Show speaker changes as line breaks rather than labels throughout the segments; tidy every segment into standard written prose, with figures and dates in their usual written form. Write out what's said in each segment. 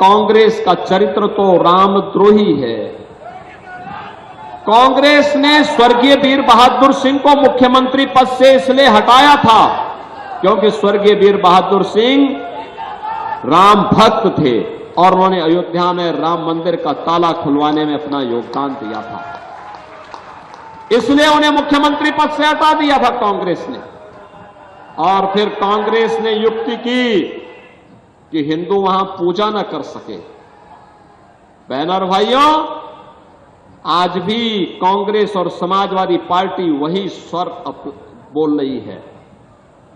कांग्रेस का चरित्र तो रामद्रोही है। कांग्रेस ने स्वर्गीय वीर बहादुर सिंह को मुख्यमंत्री पद से इसलिए हटाया था क्योंकि स्वर्गीय वीर बहादुर सिंह राम भक्त थे और उन्होंने अयोध्या में राम मंदिर का ताला खुलवाने में अपना योगदान दिया था, इसलिए उन्हें मुख्यमंत्री पद से हटा दिया था कांग्रेस ने। और फिर कांग्रेस ने युक्ति की कि हिंदू वहां पूजा न कर सके। बहनों और भाइयों, आज भी कांग्रेस और समाजवादी पार्टी वही स्वर बोल रही है।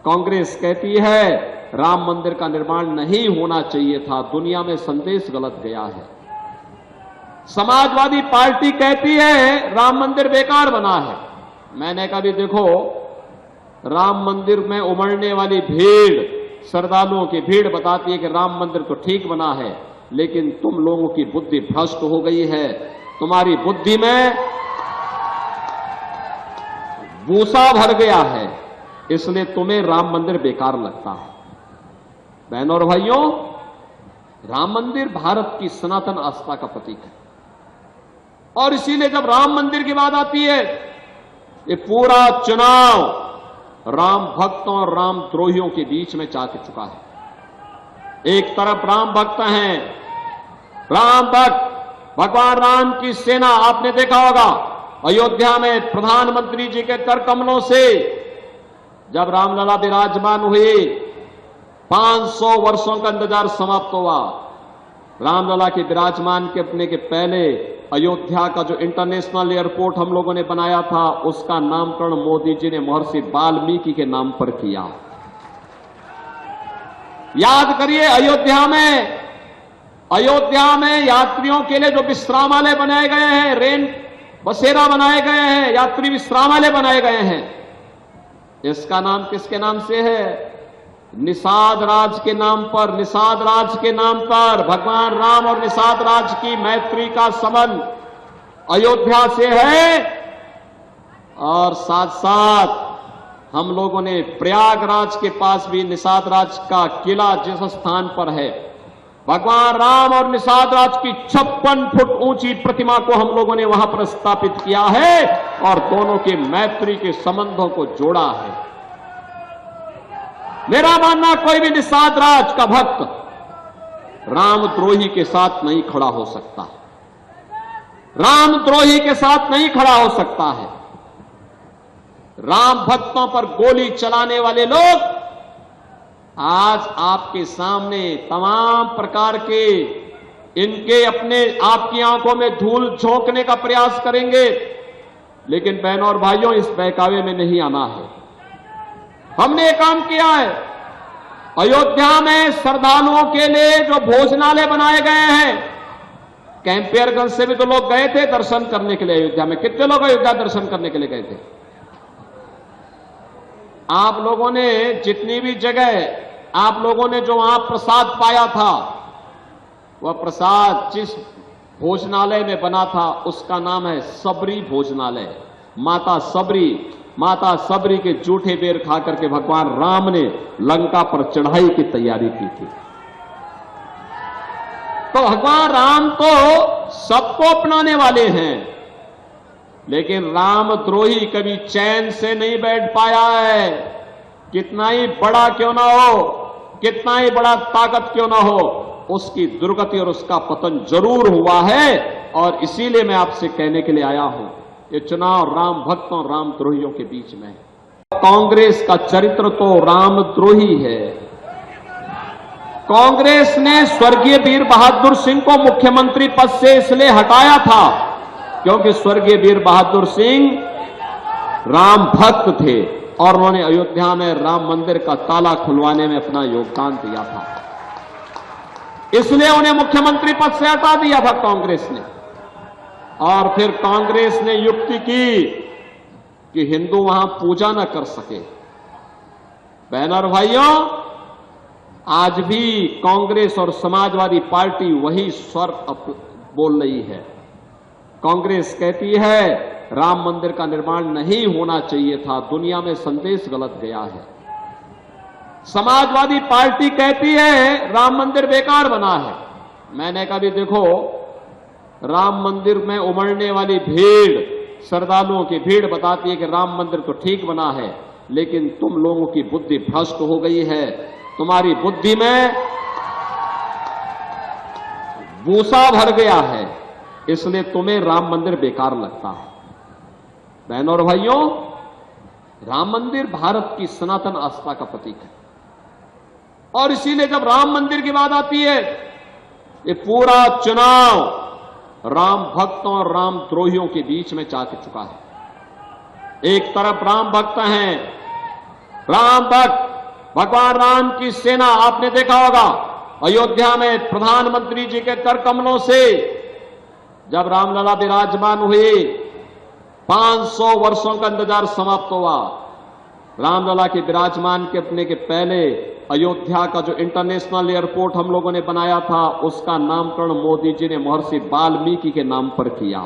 कांग्रेस कहती है राम मंदिर का निर्माण नहीं होना चाहिए था, दुनिया में संदेश गलत गया है। समाजवादी पार्टी कहती है राम मंदिर बेकार बना है। मैंने कहा भी देखो, राम मंदिर में उमड़ने वाली भीड़, श्रद्धालुओं की भीड़ बताती है कि राम मंदिर तो ठीक बना है, लेकिन तुम लोगों की बुद्धि भ्रष्ट हो गई है। तुम्हारी बुद्धि में भूसा भर गया है, इसलिए तुम्हें राम मंदिर बेकार लगता है। बहनों और भाइयों, राम मंदिर भारत की सनातन आस्था का प्रतीक है और इसीलिए जब राम मंदिर की बात आती है, ये पूरा चुनाव राम भक्तों और राम द्रोहियों के बीच में जा चुका है। एक तरफ राम भक्त हैं, राम भक्त भगवान राम की सेना, आपने देखा होगा अयोध्या में प्रधानमंत्री जी के कर कमलों से जब रामलला विराजमान हुए 500 वर्षों का इंतजार समाप्त हुआ। रामलला के विराजमान करने के पहले अयोध्या का जो इंटरनेशनल एयरपोर्ट हम लोगों ने बनाया था, उसका नामकरण मोदी जी ने महर्षि वाल्मीकि के नाम पर किया। याद करिए, अयोध्या में यात्रियों के लिए जो विश्रामालय बनाए गए हैं, रेन बसेरा बनाए गए हैं, यात्री विश्रामालय बनाए गए हैं, इसका नाम किसके नाम से है? निषाद राज के नाम पर। निषाद राज के नाम पर भगवान राम और निषाद राज की मैत्री का संबंध अयोध्या से है। और साथ साथ हम लोगों ने प्रयागराज के पास भी निषाद राज का किला जिस स्थान पर है, भगवान राम और निषाद राज की 56 फुट ऊंची प्रतिमा को हम लोगों ने वहां पर स्थापित किया है और दोनों के मैत्री के संबंधों को जोड़ा है। मेरा मानना, कोई भी निषाद राज का भक्त रामद्रोही के साथ नहीं खड़ा हो सकता, रामद्रोही के साथ नहीं खड़ा हो सकता है। राम भक्तों पर गोली चलाने वाले लोग आज आपके सामने तमाम प्रकार के इनके अपने आपकी आंखों में धूल झोंकने का प्रयास करेंगे, लेकिन बहनों और भाइयों, इस बहकावे में नहीं आना है। हमने एक काम किया है, अयोध्या में श्रद्धालुओं के लिए जो भोजनालय बनाए गए हैं, कैंपियरगंज से भी तो लोग गए थे दर्शन करने के लिए। अयोध्या में कितने लोग अयोध्या दर्शन करने के लिए गए थे? आप लोगों ने जितनी भी जगह आप लोगों ने जो वहां प्रसाद पाया था, वह प्रसाद जिस भोजनालय में बना था उसका नाम है सबरी भोजनालय। माता सबरी के जूठे बेर खा करके भगवान राम ने लंका पर चढ़ाई की तैयारी की थी। तो भगवान राम तो सबको अपनाने वाले हैं, लेकिन रामद्रोही कभी चैन से नहीं बैठ पाया है। कितना ही बड़ा क्यों ना हो, कितना ही बड़ा ताकत क्यों ना हो, उसकी दुर्गति और उसका पतन जरूर हुआ है। और इसीलिए मैं आपसे कहने के लिए आया हूं, ये चुनाव राम भक्तों और रामद्रोहियों के बीच में है। कांग्रेस का चरित्र तो रामद्रोही है। कांग्रेस ने स्वर्गीय वीर बहादुर सिंह को मुख्यमंत्री पद से इसलिए हटाया था क्योंकि स्वर्गीय वीर बहादुर सिंह राम भक्त थे और उन्होंने अयोध्या में राम मंदिर का ताला खुलवाने में अपना योगदान दिया था, इसलिए उन्हें मुख्यमंत्री पद से हटा दिया था कांग्रेस ने। और फिर कांग्रेस ने युक्ति की कि हिंदू वहां पूजा न कर सके। बहनों और भाइयों, आज भी कांग्रेस और समाजवादी पार्टी वही स्वर बोल रही है। कांग्रेस कहती है राम मंदिर का निर्माण नहीं होना चाहिए था, दुनिया में संदेश गलत गया है। समाजवादी पार्टी कहती है राम मंदिर बेकार बना है। मैंने कहा भी देखो, राम मंदिर में उमड़ने वाली भीड़, श्रद्धालुओं की भीड़ बताती है कि राम मंदिर तो ठीक बना है, लेकिन तुम लोगों की बुद्धि भ्रष्ट हो गई है। तुम्हारी बुद्धि में भूसा भर गया है, इसलिए तुम्हें राम मंदिर बेकार लगता है। बहनों और भाइयों, राम मंदिर भारत की सनातन आस्था का प्रतीक है, और इसीलिए जब राम मंदिर की बात आती है, ये पूरा चुनाव राम भक्तों और राम द्रोहियों के बीच में जा चुका है। एक तरफ राम भक्त हैं, राम भक्त, भगवान राम की सेना। आपने देखा होगा अयोध्या में प्रधानमंत्री जी के कर कमलों से जब रामलला विराजमान हुए, 500 वर्षों का इंतजार समाप्त हुआ। रामलला के विराजमान करने के पहले अयोध्या का जो इंटरनेशनल एयरपोर्ट हम लोगों ने बनाया था, उसका नामकरण मोदी जी ने महर्षि वाल्मीकि के नाम पर किया।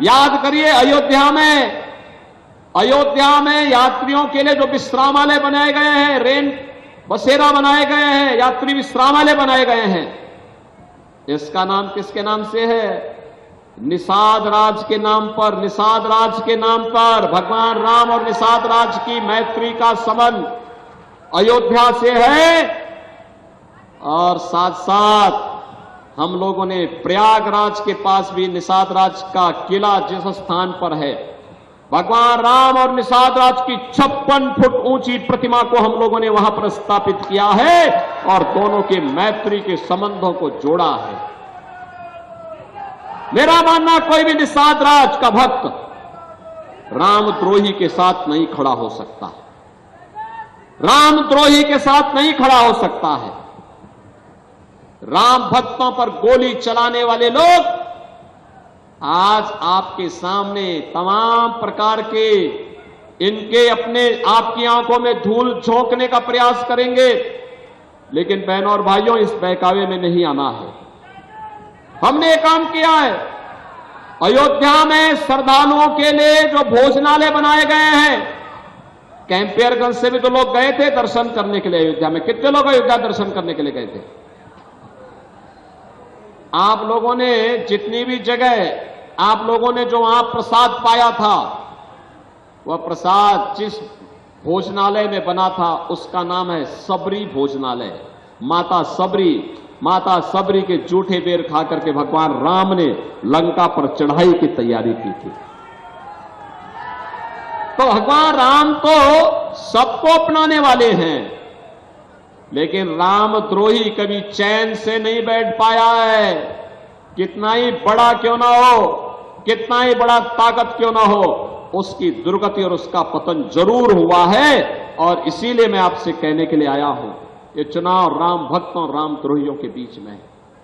याद करिए, अयोध्या में यात्रियों के लिए जो विश्रामालय बनाए गए हैं, रेन बसेरा बनाए गए हैं, यात्री विश्रामालय बनाए गए हैं, इसका नाम किसके नाम से है? निषाद राज के नाम पर। निषाद राज के नाम पर भगवान राम और निषाद राज की मैत्री का संबंध अयोध्या से है। और साथ साथ हम लोगों ने प्रयागराज के पास भी निषाद राज का किला जिस स्थान पर है, भगवान राम और निषाद राज की 56 फुट ऊंची प्रतिमा को हम लोगों ने वहां पर स्थापित किया है और दोनों के मैत्री के संबंधों को जोड़ा है। मेरा मानना, कोई भी निषाद राज का भक्त रामद्रोही के साथ नहीं खड़ा हो सकता, रामद्रोही के साथ नहीं खड़ा हो सकता है। राम भक्तों पर गोली चलाने वाले लोग आज आपके सामने तमाम प्रकार के इनके अपने आपकी आंखों में धूल झोंकने का प्रयास करेंगे, लेकिन बहनों और भाइयों, इस बहकावे में नहीं आना है। हमने एक काम किया है, अयोध्या में श्रद्धालुओं के लिए जो भोजनालय बनाए गए हैं, कैंपियरगंज से भी तो लोग गए थे दर्शन करने के लिए अयोध्या में। कितने लोग अयोध्या दर्शन करने के लिए गए थे? आप लोगों ने जितनी भी जगह आप लोगों ने जो वहां प्रसाद पाया था, वह प्रसाद जिस भोजनालय में बना था उसका नाम है सबरी भोजनालय। माता सबरी के जूठे बेर खा करके भगवान राम ने लंका पर चढ़ाई की तैयारी की थी। तो भगवान राम तो सबको अपनाने वाले हैं, लेकिन रामद्रोही कभी चैन से नहीं बैठ पाया है। कितना ही बड़ा क्यों ना हो, कितना ही बड़ा ताकत क्यों ना हो, उसकी दुर्गति और उसका पतन जरूर हुआ है। और इसीलिए मैं आपसे कहने के लिए आया हूं, ये चुनाव राम भक्तों रामद्रोहियों के बीच में है।